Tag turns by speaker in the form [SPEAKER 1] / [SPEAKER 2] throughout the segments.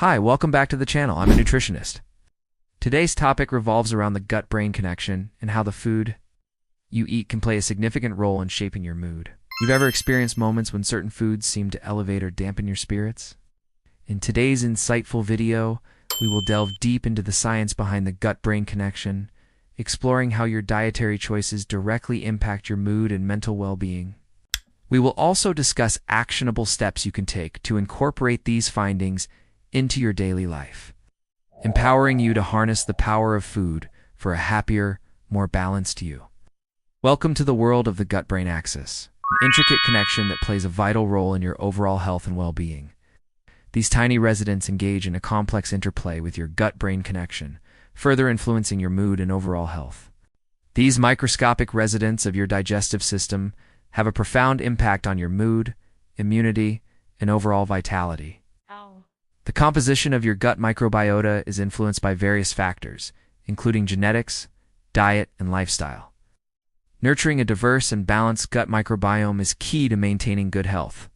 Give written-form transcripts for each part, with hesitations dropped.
[SPEAKER 1] Hi, welcome back to the channel. I'm a nutritionist. Today's topic revolves around the gut-brain connection and how the food you eat can play a significant role in shaping your mood. You've ever experienced moments when certain foods seem to elevate or dampen your spirits? In today's insightful video, we will delve deep into the science behind the gut-brain connection, exploring how your dietary choices directly impact your mood and mental well-being. We will also discuss actionable steps you can take to incorporate these findings into your daily life, empowering you to harness the power of food for a happier, more balanced you. Welcome to the world of the gut-brain axis, an intricate connection that plays a vital role in your overall health and well-being. These tiny residents engage in a complex interplay with your gut-brain connection, further influencing your mood and overall health. These microscopic residents of your digestive system have a profound impact on your mood, immunity, and overall vitality. The composition of your gut microbiota is influenced by various factors, including genetics, diet, and lifestyle. Nurturing a diverse and balanced gut microbiome is key to maintaining good health.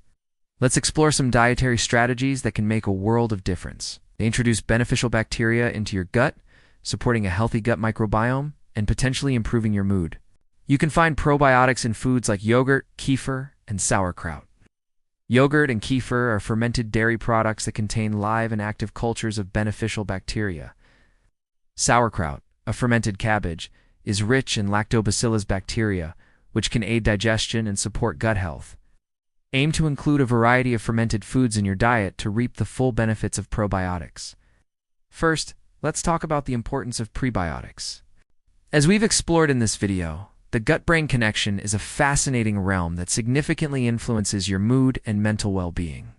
[SPEAKER 1] Let's explore some dietary strategies that can make a world of difference. They introduce beneficial bacteria into your gut, supporting a healthy gut microbiome and potentially improving your mood. You can find probiotics in foods like yogurt, kefir, and sauerkraut. Yogurt and kefir are fermented dairy products that contain live and active cultures of beneficial bacteria. Sauerkraut, a fermented cabbage, is rich in lactobacillus bacteria, which can aid digestion and support gut health. Aim to include a variety of fermented foods in your diet to reap the full benefits of probiotics. First, let's talk about the importance of prebiotics. As we've explored in this video, the gut-brain connection is a fascinating realm that significantly influences your mood and mental well-being.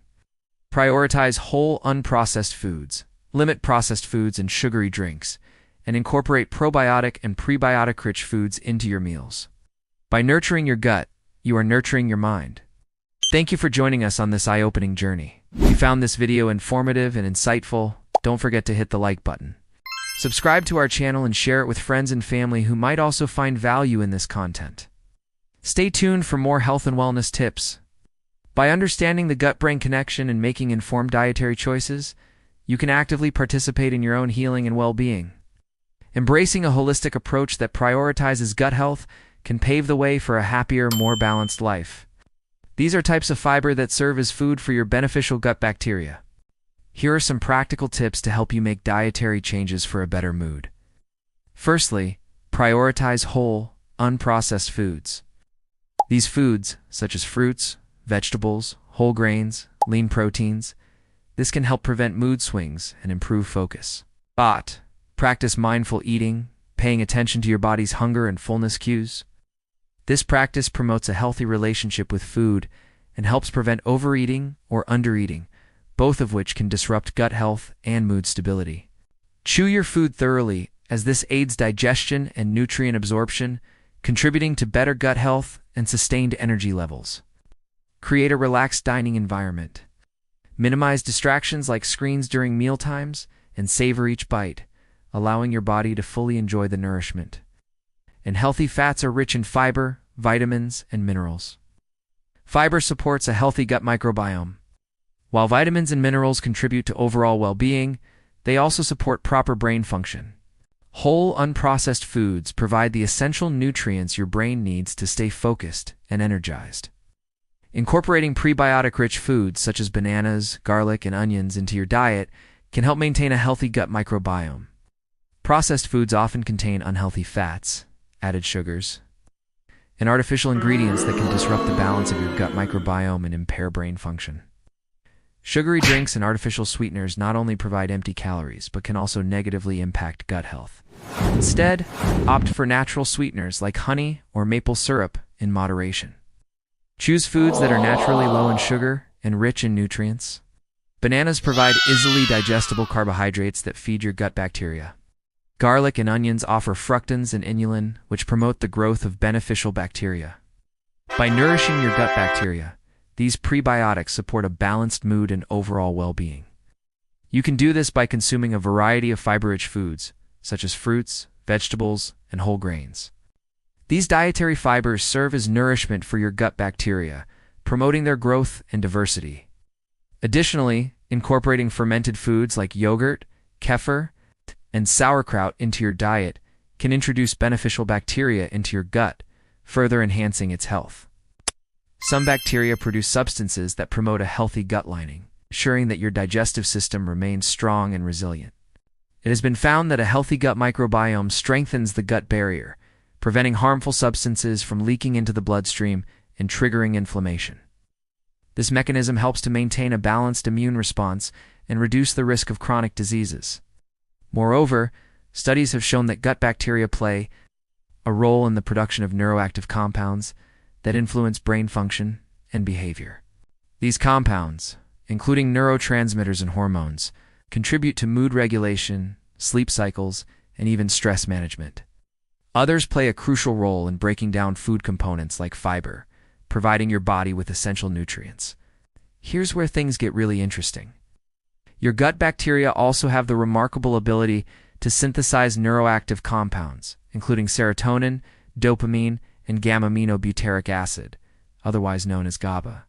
[SPEAKER 1] Prioritize whole, unprocessed foods, limit processed foods and sugary drinks, and incorporate probiotic and prebiotic-rich foods into your meals. By nurturing your gut, you are nurturing your mind. Thank you for joining us on this eye-opening journey. If you found this video informative and insightful, don't forget to hit the like button. Subscribe to our channel and share it with friends and family who might also find value in this content. Stay tuned for more health and wellness tips. By understanding the gut-brain connection and making informed dietary choices, you can actively participate in your own healing and well-being. Embracing a holistic approach that prioritizes gut health can pave the way for a happier, more balanced life. These are types of fiber that serve as food for your beneficial gut bacteria. Here are some practical tips to help you make dietary changes for a better mood. Firstly, prioritize whole, unprocessed foods. These foods, such as fruits, vegetables, whole grains, lean proteins, this can help prevent mood swings and improve focus. Practice mindful eating, paying attention to your body's hunger and fullness cues. This practice promotes a healthy relationship with food and helps prevent overeating or undereating, both of which can disrupt gut health and mood stability. Chew your food thoroughly, as this aids digestion and nutrient absorption, contributing to better gut health and sustained energy levels. Create a relaxed dining environment. Minimize distractions like screens during mealtimes and savor each bite, allowing your body to fully enjoy the nourishment. And healthy fats are rich in fiber, vitamins, and minerals. Fiber supports a healthy gut microbiome. While vitamins and minerals contribute to overall well-being, they also support proper brain function. Whole, unprocessed foods provide the essential nutrients your brain needs to stay focused and energized. Incorporating prebiotic-rich foods such as bananas, garlic, and onions into your diet can help maintain a healthy gut microbiome. Processed foods often contain unhealthy fats, added sugars, and artificial ingredients that can disrupt the balance of your gut microbiome and impair brain function. Sugary drinks and artificial sweeteners not only provide empty calories, but can also negatively impact gut health. Instead, opt for natural sweeteners like honey or maple syrup in moderation. Choose foods that are naturally low in sugar and rich in nutrients. Bananas provide easily digestible carbohydrates that feed your gut bacteria. Garlic and onions offer fructans and inulin, which promote the growth of beneficial bacteria. By nourishing your gut bacteria, these prebiotics support a balanced mood and overall well-being. You can do this by consuming a variety of fiber-rich foods, such as fruits, vegetables, and whole grains. These dietary fibers serve as nourishment for your gut bacteria, promoting their growth and diversity. Additionally, Incorporating fermented foods like yogurt, kefir, and sauerkraut into your diet can introduce beneficial bacteria into your gut, further enhancing its health. Some bacteria produce substances that promote a healthy gut lining, ensuring that your digestive system remains strong and resilient. It has been found that a healthy gut microbiome strengthens the gut barrier, preventing harmful substances from leaking into the bloodstream and triggering inflammation. This mechanism helps to maintain a balanced immune response and reduce the risk of chronic diseases. Moreover, studies have shown that gut bacteria play a role in the production of neuroactive compounds that influence brain function and behavior. These compounds, including neurotransmitters and hormones, contribute to mood regulation, sleep cycles, and even stress management. Others play a crucial role in breaking down food components like fiber, providing your body with essential nutrients. Here's where things get really interesting. Your gut bacteria also have the remarkable ability to synthesize neuroactive compounds, including serotonin, dopamine, and gamma-aminobutyric acid, otherwise known as GABA.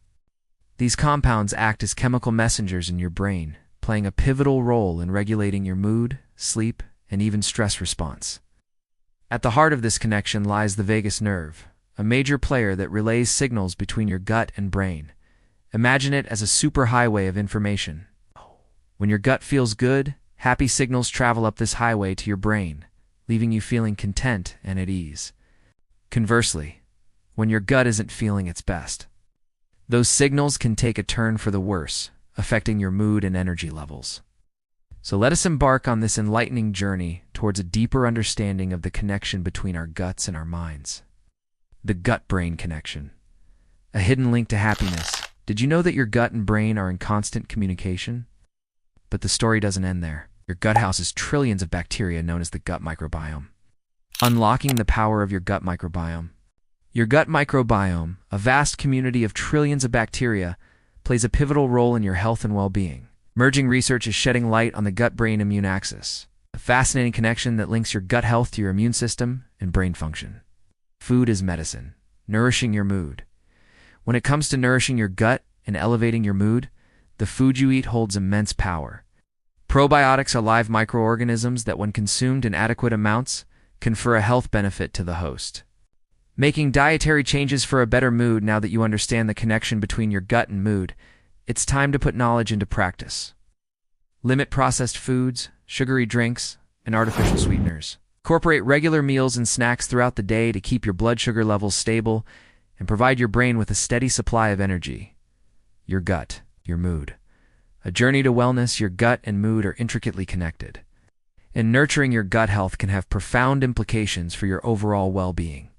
[SPEAKER 1] These compounds act as chemical messengers in your brain, playing a pivotal role in regulating your mood, sleep, and even stress response. At the heart of this connection lies the vagus nerve, a major player that relays signals between your gut and brain. Imagine it as a superhighway of information. When your gut feels good, happy signals travel up this highway to your brain, leaving you feeling content and at ease. Conversely, when your gut isn't feeling its best, those signals can take a turn for the worse, affecting your mood and energy levels. So let us embark on this enlightening journey towards a deeper understanding of the connection between our guts and our minds. The gut-brain connection. A hidden link to happiness. Did you know that your gut and brain are in constant communication? But the story doesn't end there. Your gut houses trillions of bacteria known as the gut microbiome. Unlocking the power of your gut microbiome. Your gut microbiome, a vast community of trillions of bacteria, plays a pivotal role in your health and well-being. Emerging research is shedding light on the gut-brain immune axis, a fascinating connection that links your gut health to your immune system and brain function. Food is medicine, nourishing your mood. When it comes to nourishing your gut and elevating your mood, the food you eat holds immense power. Probiotics are live microorganisms that, when consumed in adequate amounts, confer a health benefit to the host. Making dietary changes for a better mood. Now that you understand the connection between your gut and mood, it's time to put knowledge into practice. Limit processed foods, sugary drinks, and artificial sweeteners. Incorporate regular meals and snacks throughout the day to keep your blood sugar levels stable and provide your brain with a steady supply of energy. Your gut, your mood. A journey to wellness. Your gut and mood are intricately connected, and nurturing your gut health can have profound implications for your overall well-being.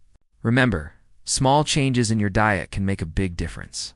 [SPEAKER 1] Remember, small changes in your diet can make a big difference.